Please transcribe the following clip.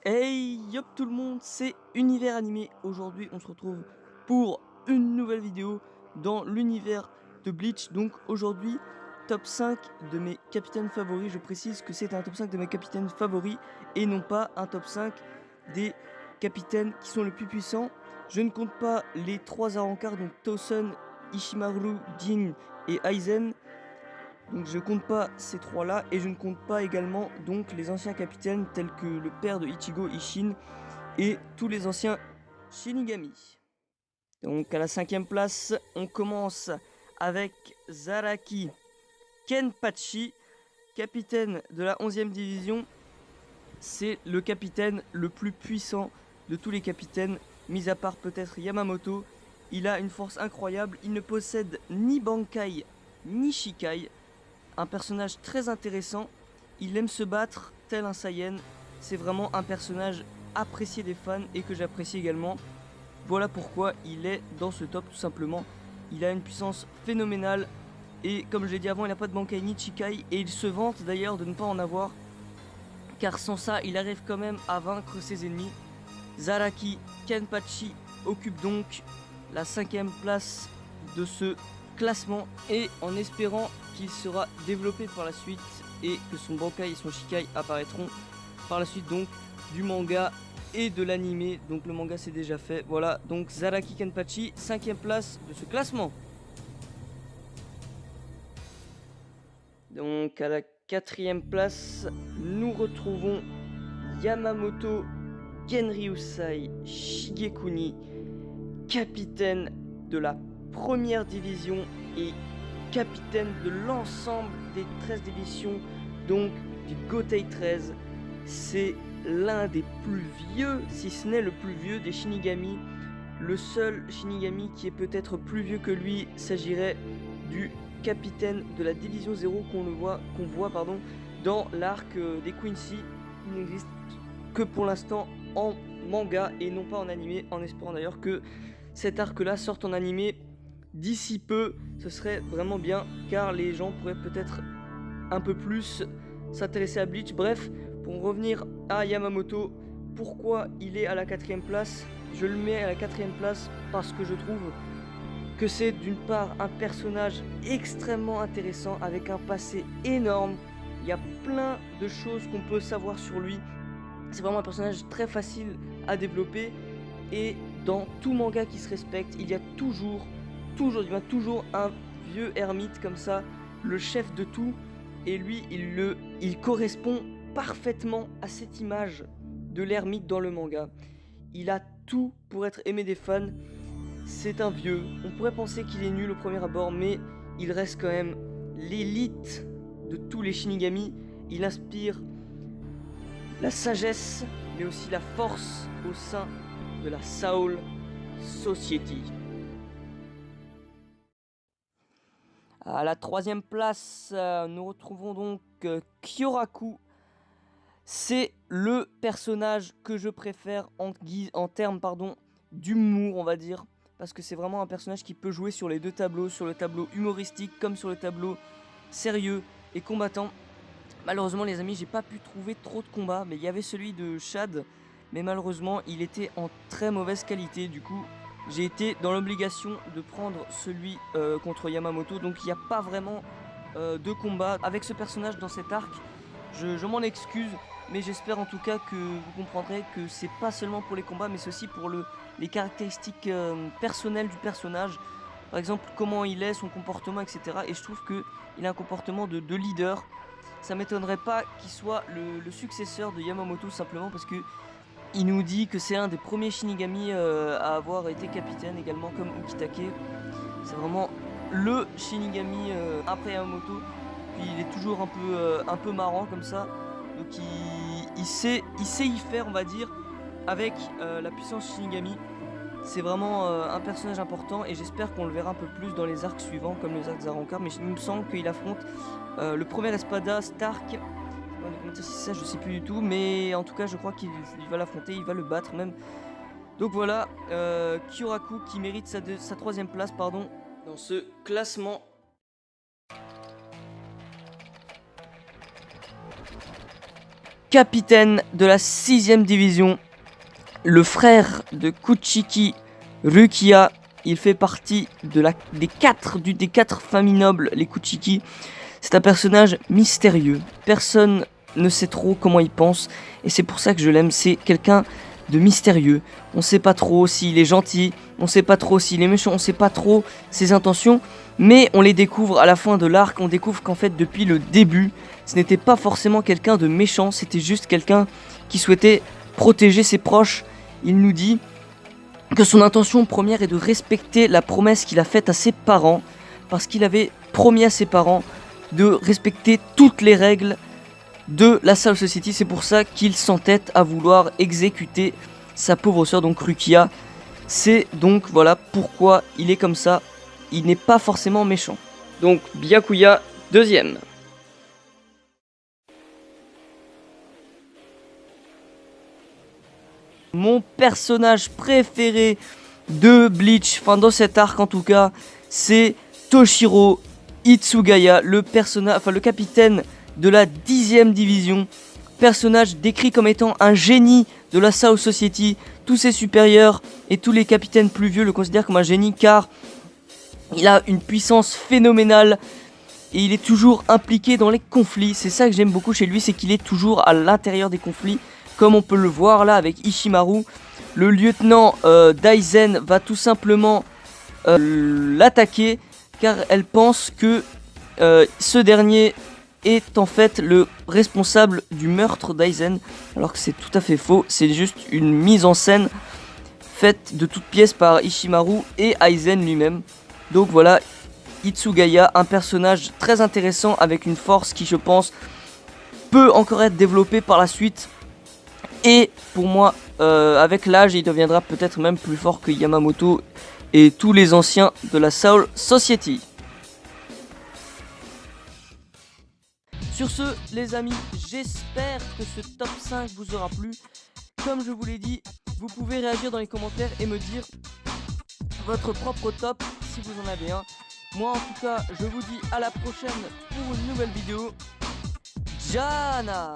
Hey yop tout le monde, c'est Univers Animé. Aujourd'hui on se retrouve pour une nouvelle vidéo dans l'univers de Bleach. Donc aujourd'hui, top 5 de mes capitaines favoris. Je précise que c'est un top 5 de mes capitaines favoris et non pas un top 5 des capitaines qui sont les plus puissants. Je ne compte pas les 3 Arrancars, donc Tausen, Ishimaru, Jin et Aizen. Donc je compte pas ces trois-là et je ne compte pas également donc les anciens capitaines tels que le père de Ichigo, Ishin et tous les anciens Shinigami. Donc à la 5e place, on commence avec Zaraki Kenpachi, capitaine de la 11e division. C'est le capitaine le plus puissant de tous les capitaines, mis à part peut-être Yamamoto. Il a une force incroyable, il ne possède ni Bankai ni Shikai. Un personnage très intéressant, il aime se battre tel un Saiyan, c'est vraiment un personnage apprécié des fans et que j'apprécie également. Voilà pourquoi il est dans ce top tout simplement. Il a une puissance phénoménale et comme je l'ai dit avant, il n'a pas de Bankai ni de Shikai et il se vante d'ailleurs de ne pas en avoir, car sans ça il arrive quand même à vaincre ses ennemis. Zaraki Kenpachi occupe donc la 5e place de ce classement et en espérant qu'il sera développé par la suite et que son Bankai et son Shikai apparaîtront par la suite donc du manga et de l'anime. Donc le manga c'est déjà fait. Voilà, donc Zaraki Kenpachi, 5e place de ce classement. Donc à la 4e place, nous retrouvons Yamamoto Genryusai Shigekuni, capitaine de la première division et capitaine de l'ensemble des 13 divisions, donc du Gotei 13. C'est l'un des plus vieux, si ce n'est le plus vieux des Shinigami. Le seul Shinigami qui est peut-être plus vieux que lui s'agirait du capitaine de la division 0 qu'on voit dans l'arc des Quincy. Il n'existe que pour l'instant en manga et non pas en animé, en espérant d'ailleurs que cet arc-là sorte en animé d'ici peu. Ce serait vraiment bien, car les gens pourraient peut-être un peu plus s'intéresser à Bleach. Bref, pour revenir à Yamamoto, pourquoi il est à la 4e place? Je le mets à la 4e place parce que je trouve que c'est d'une part un personnage extrêmement intéressant avec un passé énorme. Il y a plein de choses qu'on peut savoir sur lui. C'est vraiment un personnage très facile à développer et dans tout manga qui se respecte, il y a toujours un vieux ermite comme ça, le chef de tout, et lui, il correspond parfaitement à cette image de l'ermite dans le manga. Il a tout pour être aimé des fans. C'est un vieux. On pourrait penser qu'il est nul au premier abord, mais il reste quand même l'élite de tous les Shinigami. Il inspire la sagesse, mais aussi la force au sein de la Soul Society. À la 3e place, nous retrouvons donc Kyoraku. C'est le personnage que je préfère en termes d'humour, on va dire. Parce que c'est vraiment un personnage qui peut jouer sur les deux tableaux, sur le tableau humoristique comme sur le tableau sérieux et combattant. Malheureusement les amis, j'ai pas pu trouver trop de combats, mais il y avait celui de Shad, mais malheureusement il était en très mauvaise qualité. Du coup j'ai été dans l'obligation de prendre celui contre Yamamoto, donc il n'y a pas vraiment de combat avec ce personnage dans cet arc. Je m'en excuse, mais j'espère en tout cas que vous comprendrez que c'est pas seulement pour les combats, mais c'est aussi pour les caractéristiques personnelles du personnage. Par exemple, comment il est, son comportement, etc. Et je trouve qu'il a un comportement de leader. Ça m'étonnerait pas qu'il soit le successeur de Yamamoto, simplement parce que il nous dit que c'est un des premiers Shinigami à avoir été capitaine, également comme Ukitake. C'est vraiment le Shinigami après Yamamoto. Puis il est toujours un peu marrant comme ça. Donc il sait y faire, on va dire, avec la puissance Shinigami. C'est vraiment un personnage important et j'espère qu'on le verra un peu plus dans les arcs suivants, comme les arcs Zarankar. Mais il me semble qu'il affronte le premier Espada, Stark. Si c'est ça, je sais plus du tout, mais en tout cas, je crois qu'il va l'affronter, il va le battre même. Donc voilà, Kyoraku qui mérite sa 3e place, pardon, dans ce classement. capitaine de la 6ème division, le frère de Kuchiki Rukia. Il fait partie des quatre familles nobles, les Kuchiki. C'est un personnage mystérieux. Personne ne sait trop comment il pense. Et c'est pour ça que je l'aime. C'est quelqu'un de mystérieux. On sait pas trop s'il est gentil. On sait pas trop s'il est méchant. On sait pas trop ses intentions. Mais on les découvre à la fin de l'arc. On découvre qu'en fait, depuis le début, ce n'était pas forcément quelqu'un de méchant. C'était juste quelqu'un qui souhaitait protéger ses proches. Il nous dit que son intention première est de respecter la promesse qu'il a faite à ses parents, parce qu'il avait promis à ses parents de respecter toutes les règles de la Soul Society. C'est pour ça qu'il s'entête à vouloir exécuter sa pauvre sœur, donc Rukia. C'est donc voilà pourquoi il est comme ça. Il n'est pas forcément méchant. Donc Byakuya, 2ème. Mon personnage préféré de Bleach, enfin dans cet arc en tout cas, c'est Toshiro Itsugaya, le capitaine de la 10ème division. Personnage décrit comme étant un génie de la Soul Society. Tous ses supérieurs et tous les capitaines plus vieux le considèrent comme un génie car il a une puissance phénoménale et il est toujours impliqué dans les conflits. C'est ça que j'aime beaucoup chez lui, c'est qu'il est toujours à l'intérieur des conflits. Comme on peut le voir là avec Ishimaru, le lieutenant Daizen va tout simplement l'attaquer car elle pense que ce dernier est en fait le responsable du meurtre d'Aizen, alors que c'est tout à fait faux. C'est juste une mise en scène faite de toutes pièces par Ishimaru et Aizen lui-même. Donc voilà, Itsugaya, un personnage très intéressant avec une force qui, je pense, peut encore être développée par la suite. Et pour moi, avec l'âge, il deviendra peut-être même plus fort que Yamamoto et tous les anciens de la Soul Society. Sur ce, les amis, j'espère que ce top 5 vous aura plu. Comme je vous l'ai dit, vous pouvez réagir dans les commentaires et me dire votre propre top si vous en avez un. Moi, en tout cas, je vous dis à la prochaine pour une nouvelle vidéo. Jana!